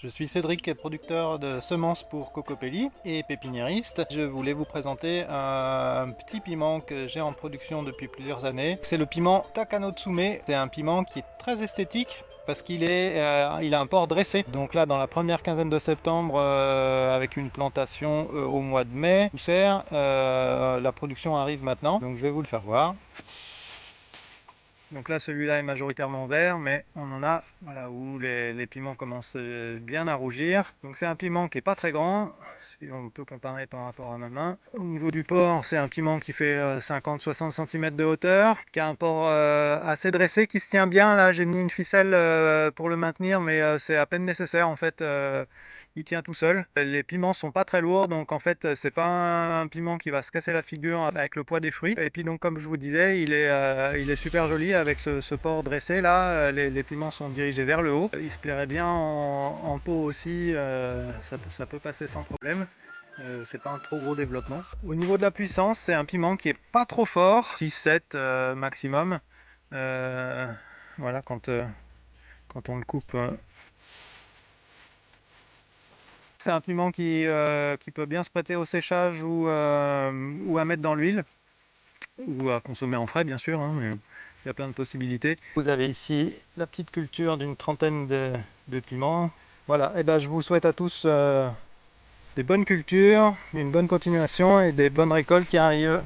Je suis Cédric, producteur de semences pour Cocopelli et pépiniériste. Je voulais vous présenter un petit piment que j'ai en production depuis plusieurs années. C'est le piment Takanotsume. C'est un piment qui est très esthétique parce il a un port dressé. Donc là, dans la première quinzaine de septembre, avec une plantation au mois de mai, poussière, la production arrive maintenant. Donc je vais vous le faire voir. Donc là, celui-là est majoritairement vert, mais on en a voilà, où les piments commencent bien à rougir. Donc c'est un piment qui est pas très grand, si on peut comparer par rapport à ma main. Au niveau du port, c'est un piment qui fait 50-60 cm de hauteur, qui a un port assez dressé, qui se tient bien. Là, j'ai mis une ficelle pour le maintenir, mais c'est à peine nécessaire en fait. Il tient tout seul. Les piments sont pas très lourds, donc en fait c'est pas un piment qui va se casser la figure avec le poids des fruits. Et puis donc comme je vous disais, il est super joli avec ce port dressé là. Les piments sont dirigés vers le haut. Il se plairait bien en pot aussi, ça peut passer sans problème. C'est pas un trop gros développement. Au niveau de la puissance, c'est un piment qui est pas trop fort, 6-7 maximum. Euh, voilà, quand on le coupe. C'est un piment qui peut bien se prêter au séchage ou à mettre dans l'huile, ou à consommer en frais bien sûr, hein, mais il y a plein de possibilités. Vous avez ici la petite culture d'une trentaine de piments. Voilà, et ben je vous souhaite à tous des bonnes cultures, une bonne continuation et des bonnes récoltes qui arrivent.